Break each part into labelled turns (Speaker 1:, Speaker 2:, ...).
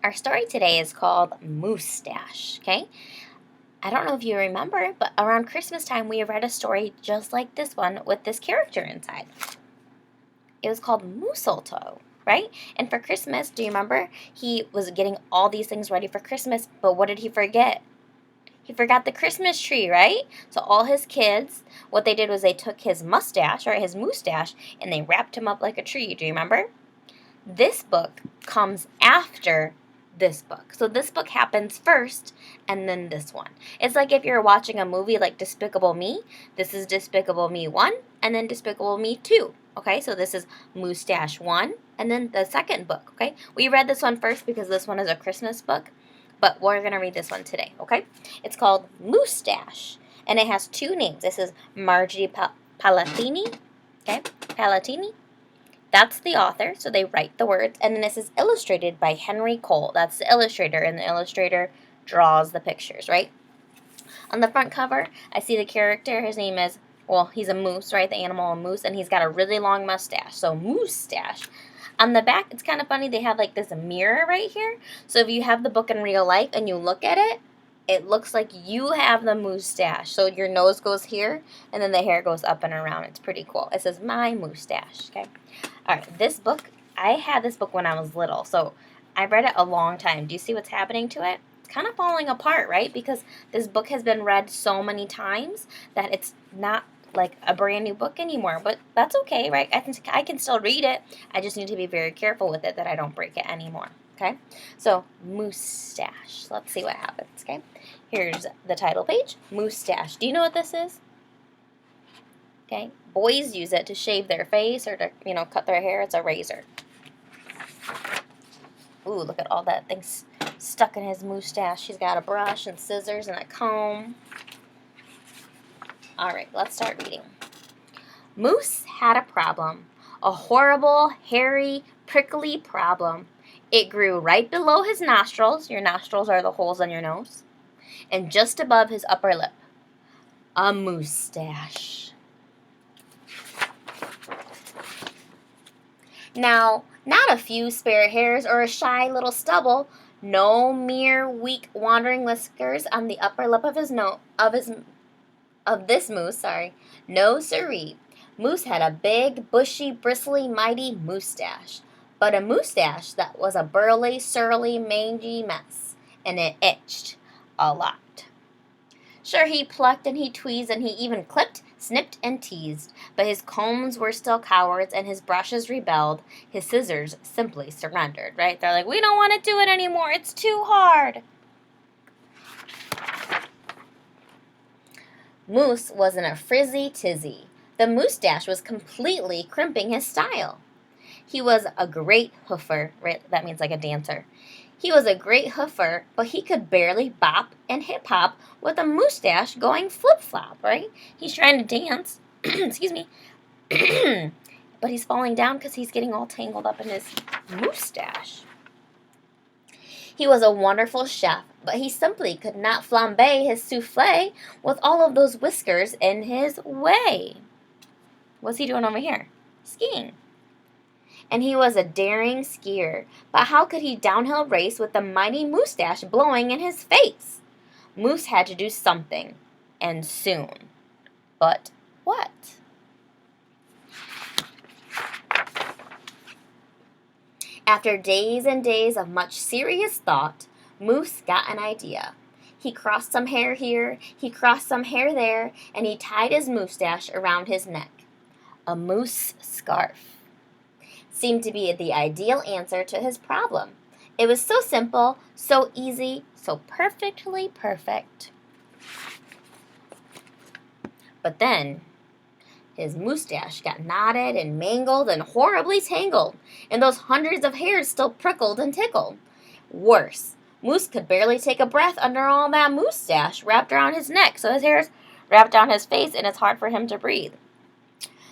Speaker 1: Our story today is called Moosetache, okay? I don't know if you remember, but around Christmas time we read a story just like this one with this character inside. It was called Moosetache, right? And for Christmas, do you remember? He was getting all these things ready for Christmas, but what did he forget? He forgot the Christmas tree, right? So all his kids, what they did was they took his mustache, or his Moosetache, and they wrapped him up like a tree. Do you remember? This book comes after this book. So this book happens first and then this one. It's like if you're watching a movie like Despicable Me, this is Despicable Me 1 and then Despicable Me 2. Okay, so this is Moosetache 1 and then the second book, okay? We read this one first because this one is a Christmas book, but we're going to read this one today, okay? It's called Moosetache and it has two names. This is Margie Palatini, okay? Palatini. That's the author, so they write the words. And then this is illustrated by Henry Cole. That's the illustrator, and the illustrator draws the pictures, right? On the front cover, I see the character. His name is, well, he's a moose, right? The animal, a moose, and he's got a really long mustache. So, Moosetache. On the back, it's kind of funny. They have, like, this mirror right here. So, if you have the book in real life and you look at it, it looks like you have the Moosetache. So, your nose goes here, and then the hair goes up and around. It's pretty cool. It says, my Moosetache, okay? All right, this book, I had this book when I was little, so I read it a long time. Do you see what's happening to it? It's kind of falling apart, right? Because this book has been read so many times that it's not like a brand new book anymore. But that's okay, right? I can still read it. I just need to be very careful with it that I don't break it anymore, okay? So, Moosetache. Let's see what happens, okay? Here's the title page, Moosetache. Do you know what this is? Okay, boys use it to shave their face or to, cut their hair. It's a razor. Ooh, look at all that things stuck in his mustache. He's got a brush and scissors and a comb. All right, let's start reading. Moose had a problem. A horrible, hairy, prickly problem. It grew right below his nostrils. Your nostrils are the holes on your nose. And just above his upper lip. A Moosetache. Now, not a few spare hairs or a shy little stubble, no mere weak wandering whiskers on the upper lip of this moose, No siree. Moose had a big, bushy, bristly, mighty Moosetache, but a Moosetache that was a burly, surly, mangy mess, and it itched a lot. Sure, he plucked and he tweezed and he even clipped, snipped, and teased, but his combs were still cowards and his brushes rebelled. His scissors simply surrendered, right? They're like, we don't want to do it anymore. It's too hard. Moose wasn't a frizzy tizzy. The Moosetache was completely crimping his style. He was a great hoofer, right? That means like a dancer. He was a great hoofer, but he could barely bop and hip-hop with a Moosetache going flip-flop, right? He's trying to dance, excuse me, but he's falling down because he's getting all tangled up in his Moosetache. He was a wonderful chef, but he simply could not flambe his souffle with all of those whiskers in his way. What's he doing over here? Skiing. And he was a daring skier, but how could he downhill race with the mighty Moosetache blowing in his face? Moose had to do something, and soon. But what? After days and days of much serious thought, Moose got an idea. He crossed some hair here, he crossed some hair there, and he tied his Moosetache around his neck. A moose scarf seemed to be the ideal answer to his problem. It was so simple, so easy, so perfectly perfect. But then, his Moosetache got knotted and mangled and horribly tangled, and those hundreds of hairs still prickled and tickled. Worse, Moose could barely take a breath under all that Moosetache wrapped around his neck, so his hair's wrapped down his face, and it's hard for him to breathe.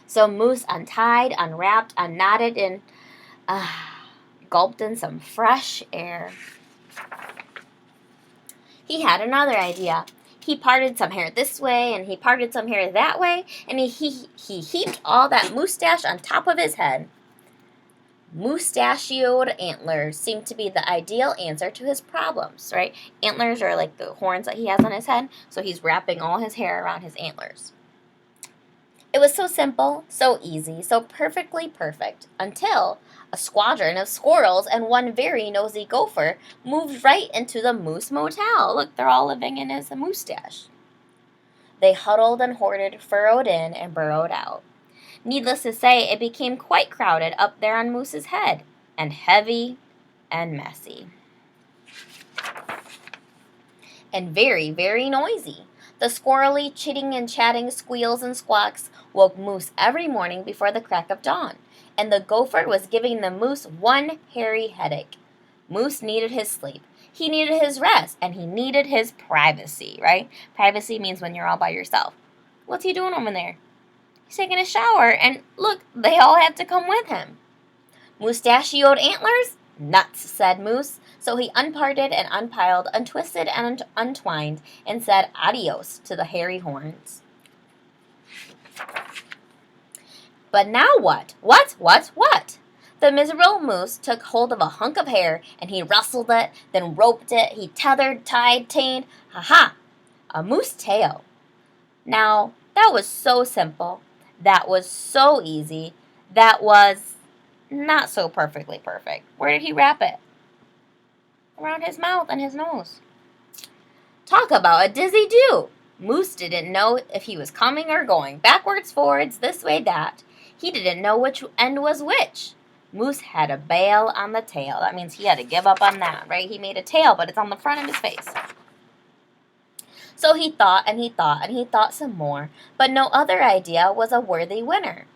Speaker 1: So Moose untied, unwrapped, unknotted, and gulped in some fresh air. He had another idea. He parted some hair this way, and he parted some hair that way, and he heaped all that Moosetache on top of his head. Moustachioed antlers seemed to be the ideal answer to his problems, right? Antlers are like the horns that he has on his head, so he's wrapping all his hair around his antlers. It was so simple, so easy, so perfectly perfect, until a squadron of squirrels and one very nosy gopher moved right into the Moose Motel. Look, they're all living in his Moosetache. They huddled and hoarded, furrowed in, and burrowed out. Needless to say, it became quite crowded up there on Moose's head, and heavy and messy, and very, very noisy. The squirrely chitting and chatting squeals and squawks woke Moose every morning before the crack of dawn, and the gopher was giving the moose one hairy headache. Moose needed his sleep. He needed his rest, and he needed his privacy, right? Privacy means when you're all by yourself. What's he doing over there? He's taking a shower, and look, they all had to come with him. Moustachioed antlers? Nuts, said Moose. So he unparted and unpiled, untwisted and untwined, and said adios to the hairy horns. But now what? What? The miserable moose took hold of a hunk of hair, and he rustled it, then roped it, he tethered, tied, tained. Ha! A moose tail. Now, that was so simple. That was so easy. That was not so perfectly perfect. Where did he wrap it? Around his mouth and his nose. Talk about a dizzy do! Moose didn't know if he was coming or going, backwards, forwards, this way, that. He didn't know which end was which. Moose had a bail on the tail. That means he had to give up on that, right? He made a tail, but it's on the front of his face. So he thought and he thought and he thought some more, but no other idea was a worthy winner.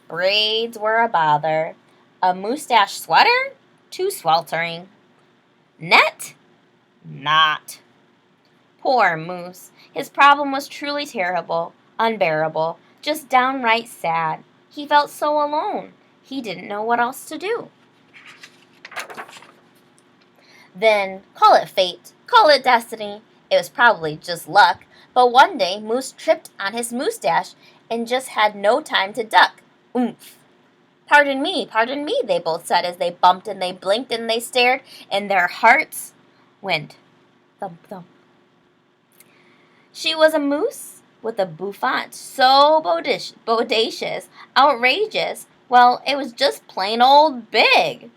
Speaker 1: Braids were a bother. A moustache sweater? Too sweltering. Net? Not. Poor Moose. His problem was truly terrible, unbearable, just downright sad. He felt so alone. He didn't know what else to do. Then, call it fate, call it destiny. It was probably just luck, but one day Moose tripped on his moustache and just had no time to duck. Oomph! Pardon me, they both said as they bumped and they blinked and they stared, and their hearts went thump, thump. She was a moose with a bouffant so bodacious, outrageous, well, it was just plain old big.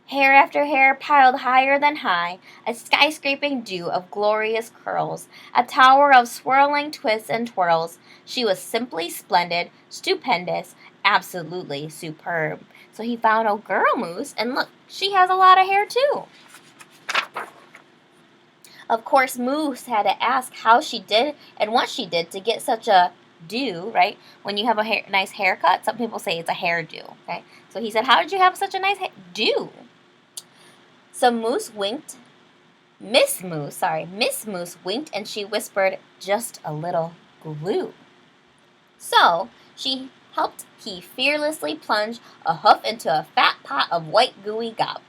Speaker 1: Hair after hair piled higher than high, a skyscraping dew of glorious curls, a tower of swirling twists and twirls. She was simply splendid, stupendous, absolutely superb. So he found a girl moose, and look, she has a lot of hair too. Of course, Moose had to ask how she did and what she did to get such a do, right? When you have a nice haircut, some people say it's a hairdo, okay? So he said, how did you have such a nice do? So Miss Moose winked and she whispered, just a little glue. So she helped he fearlessly plunge a hoof into a fat pot of white gooey goop.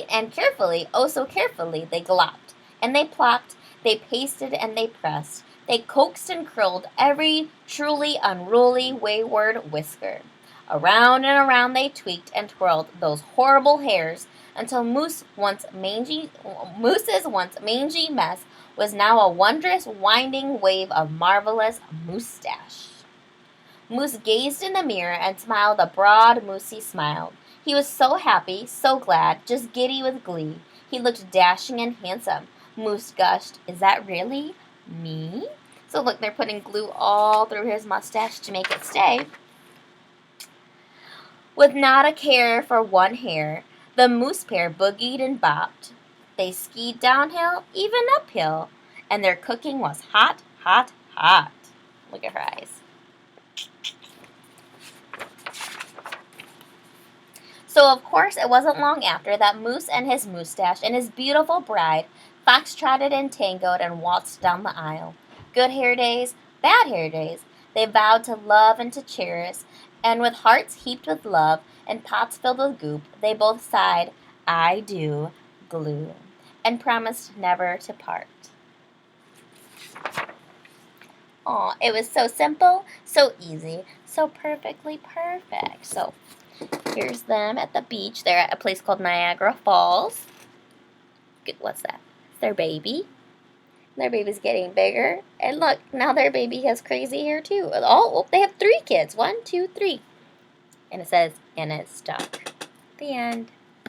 Speaker 1: And carefully, oh so carefully, they glopped, and they plopped, they pasted and they pressed, they coaxed and curled every truly unruly wayward whisker. Around and around they tweaked and twirled those horrible hairs until Moose's once mangy mess was now a wondrous winding wave of marvelous moustache. Moose gazed in the mirror and smiled a broad, moosey smile. He was so happy, so glad, just giddy with glee. He looked dashing and handsome. Moose gushed, is that really me? So look, they're putting glue all through his mustache to make it stay. With not a care for one hair, the moose pair boogied and bopped. They skied downhill, even uphill, and their cooking was hot, hot, hot. Look at her eyes. So, of course, it wasn't long after that Moose and his moustache and his beautiful bride foxtrotted and tangoed and waltzed down the aisle. Good hair days, bad hair days, they vowed to love and to cherish, and with hearts heaped with love and pots filled with goop, they both sighed, I do, glue, and promised never to part. Aw, it was so simple, so easy, so perfectly perfect. So, Here's them at the beach. They're at a place called Niagara Falls. What's that? It's their baby. Their baby's getting bigger. And look, now their baby has crazy hair too. Oh, they have 3 kids. 1, 2, 3. And it says, and it's stuck. The end.